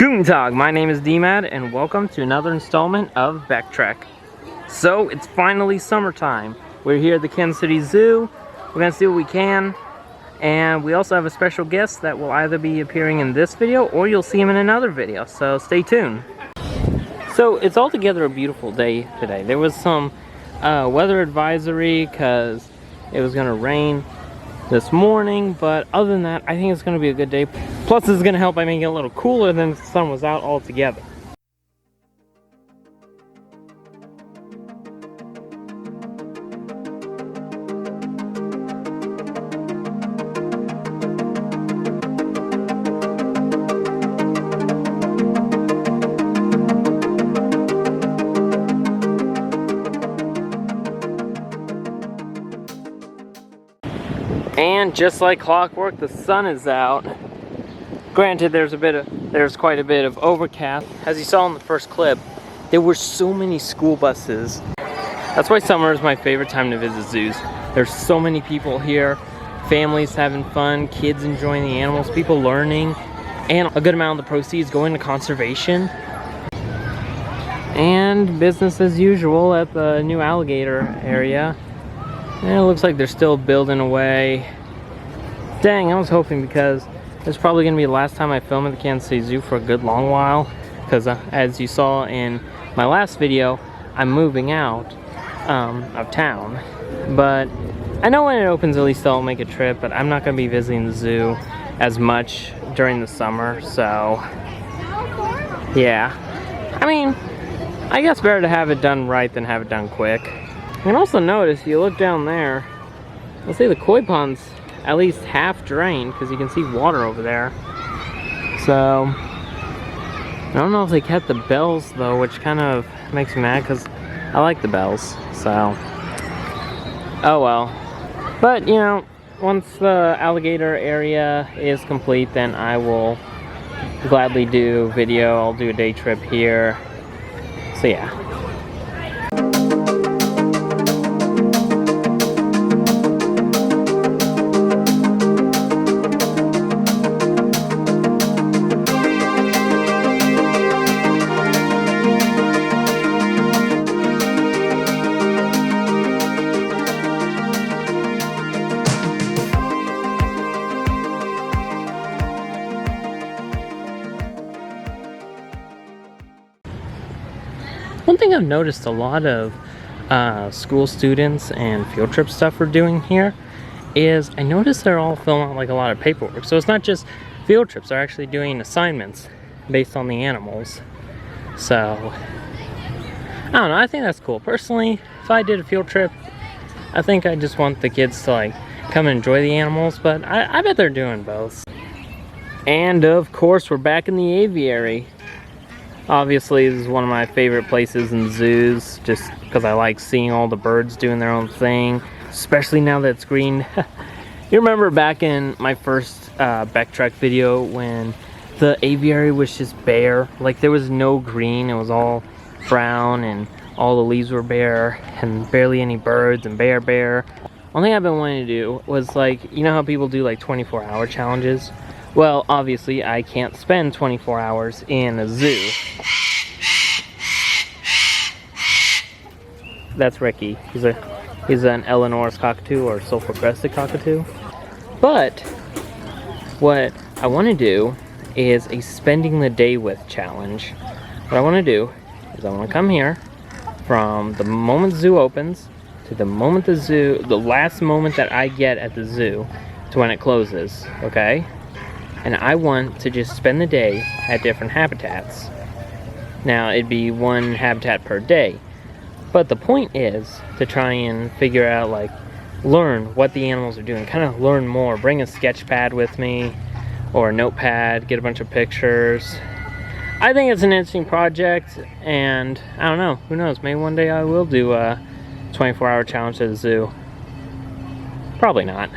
Guten Tag, my name is DMAD and welcome to another installment of Backtrack. So it's finally summertime. We're here at the Kansas City Zoo. We're gonna see what we can, and we also have a special guest that will either be appearing in this video or you'll see him in another video, so stay tuned. So it's altogether a beautiful day today. There was some weather advisory because it was gonna rain this morning, but other than that, I think it's going to be a good day. Plus, this is going to help by making it a little cooler than if the sun was out altogether. And just like clockwork, the sun is out. Granted, there's quite a bit of overcast. As you saw in the first clip, there were so many school buses. That's why summer is my favorite time to visit zoos. There's so many people here, families having fun, kids enjoying the animals, people learning, and a good amount of the proceeds going to conservation. And business as usual at the new alligator area. And it looks like they're still building away. Dang, I was hoping, because it's probably going to be the last time I film at the Kansas City Zoo for a good long while. Because as you saw in my last video, I'm moving out of town. But I know when it opens, at least I'll make a trip. But I'm not going to be visiting the zoo as much during the summer. So, yeah. I mean, I guess better to have it done right than have it done quick. You can also notice, if you look down there, you'll see the koi pond's at least half drained because you can see water over there. So, I don't know if they kept the bells though, which kind of makes me mad because I like the bells. So, oh well. But, you know, once the alligator area is complete, then I will gladly do video. I'll do a day trip here. So, yeah. One thing I've noticed a lot of school students and field trip stuff are doing here is I noticed they're all filling out like a lot of paperwork. So it's not just field trips, they're actually doing assignments based on the animals. So, I don't know, I think that's cool. Personally, if I did a field trip, I think I just want the kids to like come and enjoy the animals, but I bet they're doing both. And of course, we're back in the aviary. Obviously, this is one of my favorite places in zoos, just because I like seeing all the birds doing their own thing, especially now that it's green. You remember back in my first Backtrack video when the aviary was just bare? Like, there was no green, it was all brown, and all the leaves were bare, and barely any birds, and bare. One thing I've been wanting to do was, like, you know how people do like 24-hour challenges? Well, obviously, I can't spend 24 hours in a zoo. That's Ricky. He's an Eleanor's cockatoo, or sulfur-crested cockatoo. But what I want to do is a spending the day with challenge. What I want to do is I want to come here from the moment the zoo opens to the moment the last moment that I get at the zoo to when it closes, okay? And I want to just spend the day at different habitats. Now, it'd be one habitat per day. But the point is to try and figure out, like, learn what the animals are doing. Kind of learn more. Bring a sketch pad with me or a notepad. Get a bunch of pictures. I think it's an interesting project. And I don't know. Who knows? Maybe one day I will do a 24-hour challenge at the zoo. Probably not.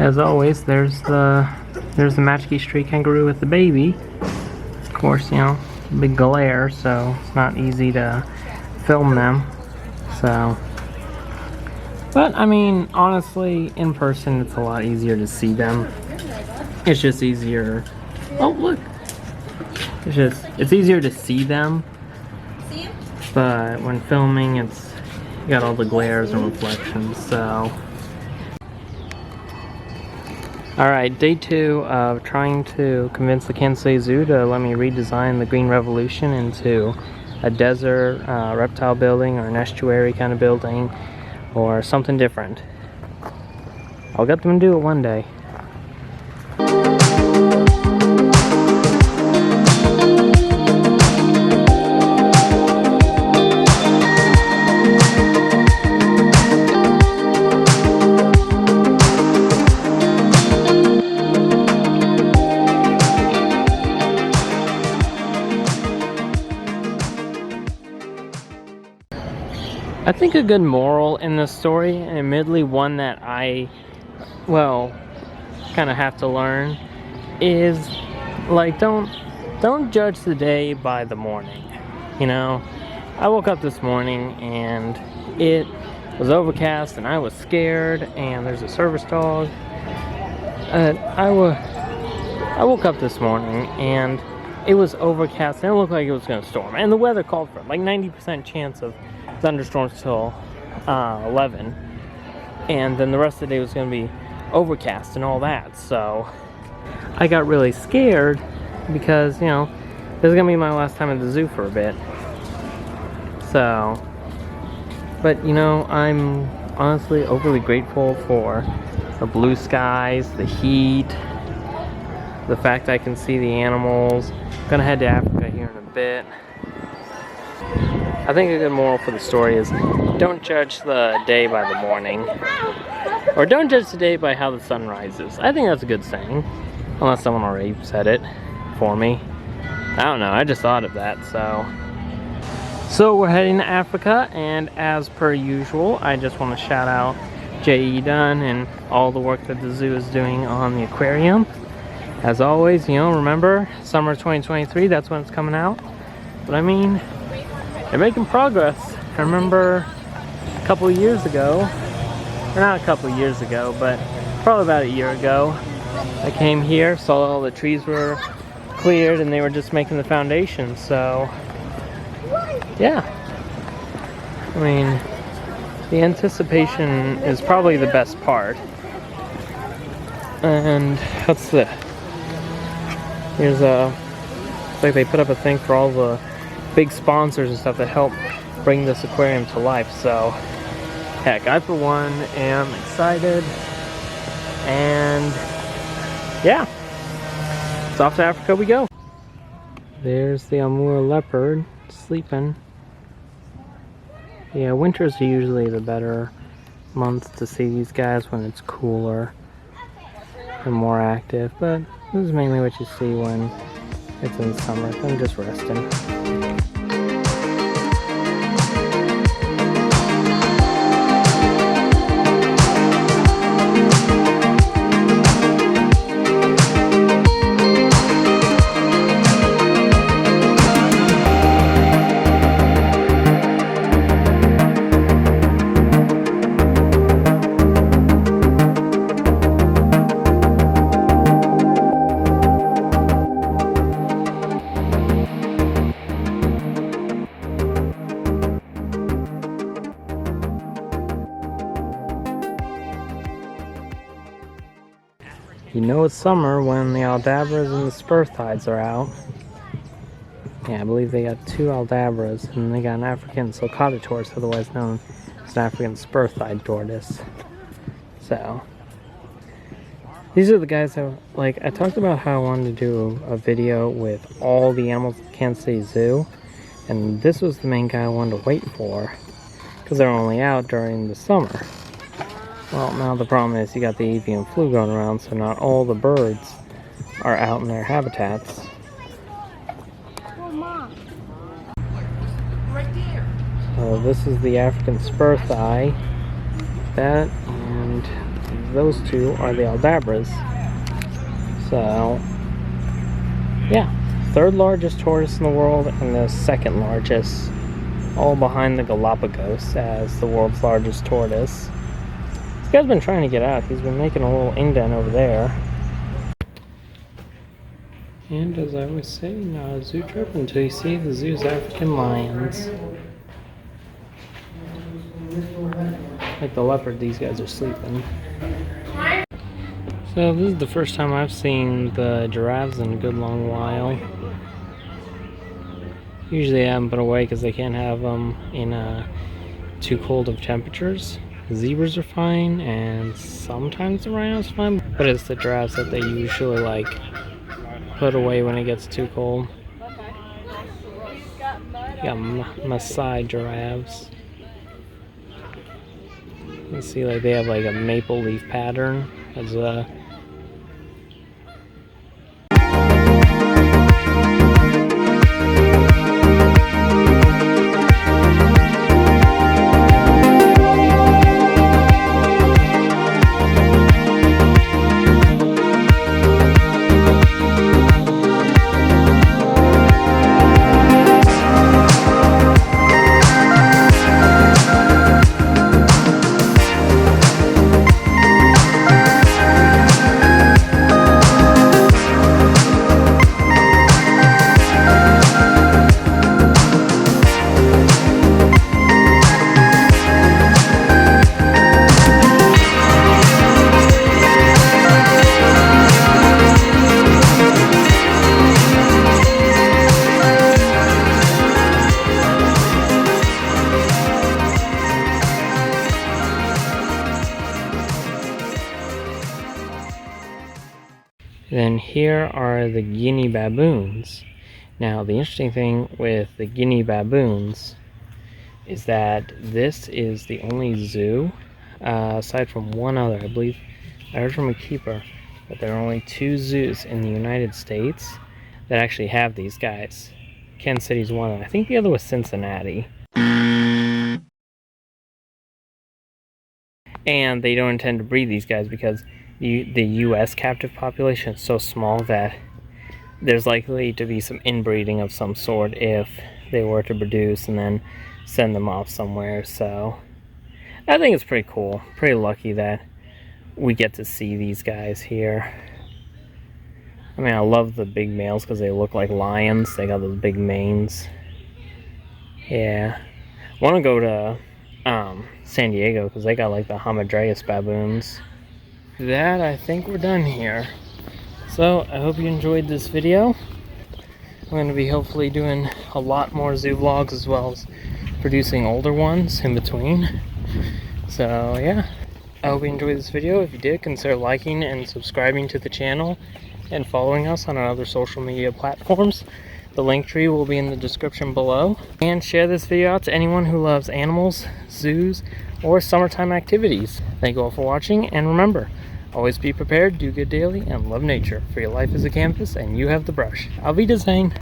As always, there's the Matchkey Street kangaroo with the baby. Of course, you know, big glare, so it's not easy to film them. So, but I mean, honestly, in person, it's a lot easier to see them. It's just easier. Oh, look! It's easier to see them. But when filming, you got all the glares and reflections. So. Alright, day 2 of trying to convince the Kansas City Zoo to let me redesign the Green Revolution into a desert reptile building or an estuary kind of building or something different. I'll get them to do it one day. I think a good moral in this story, and admittedly one that I, well, kind of have to learn, is like don't judge the day by the morning. You know, I woke up this morning and it was overcast and I was scared, and there's a service dog. I woke up this morning and it was overcast and it looked like it was going to storm, and the weather called for it, like 90% chance of thunderstorms till 11, and then the rest of the day was going to be overcast and all that. So I got really scared because, you know, this is going to be my last time at the zoo for a bit. So, but you know, I'm honestly overly grateful for the blue skies, the heat, the fact I can see the animals. I'm gonna head to Africa here in a bit. I think a good moral for the story is don't judge the day by the morning, or don't judge the day by how the sun rises. I think that's a good saying, unless someone already said it for me. I don't know, I just thought of that. So we're heading to Africa, and as per usual, I just want to shout out J.E. Dunn and all the work that the zoo is doing on the aquarium. As always, you know, remember, summer 2023, that's when it's coming out. But I mean, they're making progress. I remember a couple of years ago, or not a couple of years ago, but probably about a year ago, I came here, saw all the trees were cleared and they were just making the foundation. So yeah, I mean, the anticipation is probably the best part. And what's this? Here's it's like they put up a thing for all the big sponsors and stuff that help bring this aquarium to life. So heck, I for one am excited, and yeah, it's off to Africa we go. There's the Amur leopard sleeping. Yeah, winters are usually the better months to see these guys, when it's cooler and more active, but this is mainly what you see when it's in summer. I'm just resting. You know it's summer when the aldabras and the spurthides are out. Yeah, I believe they got 2 aldabras, and they got an African sulcata tortoise, otherwise known as an African spurthide tortoise. So, these are the guys that, like, I talked about how I wanted to do a video with all the animals at the Kansas City Zoo, and this was the main guy I wanted to wait for, because they're only out during the summer. Well, now the problem is you got the avian flu going around, so not all the birds are out in their habitats. So this is the African spurthie. That, and those two are the Aldabras. So, yeah, third largest tortoise in the world and the second largest, all behind the Galapagos as the world's largest tortoise. This guy's been trying to get out. He's been making a little indent over there. And as I always say, not a zoo trip until you see the zoo's African lions. Like the leopard, these guys are sleeping. So this is the first time I've seen the giraffes in a good long while. Usually I haven't been away because they can't have them in too cold of temperatures. The zebras are fine, and sometimes the rhinos are fine, but it's the giraffes that they usually like put away when it gets too cold. You got Maasai giraffes. You see, like they have like a maple leaf pattern as a. Then here are the Guinea baboons. Now the interesting thing with the Guinea baboons is that this is the only zoo, aside from one other, I believe I heard from a keeper, that there are only 2 zoos in the United States that actually have these guys. Kansas City's one of them. I think the other was Cincinnati. And they don't intend to breed these guys because the U.S. captive population is so small that there's likely to be some inbreeding of some sort if they were to produce and then send them off somewhere. So I think it's pretty cool. Pretty lucky that we get to see these guys here. I mean, I love the big males because they look like lions. They got those big manes. Yeah. I want to go to San Diego because they got like the Hamadryas baboons. That, I think we're done here. So I hope you enjoyed this video. I'm going to be hopefully doing a lot more zoo vlogs as well as producing older ones in between. So yeah, I hope you enjoyed this video. If you did, consider liking and subscribing to the channel and following us on our other social media platforms. The link tree will be in the description below. And share this video out to anyone who loves animals, zoos, or summertime activities. Thank you all for watching, and remember, always be prepared, do good daily, and love nature, for your life is a canvas and you have the brush. Auf Wiedersehen!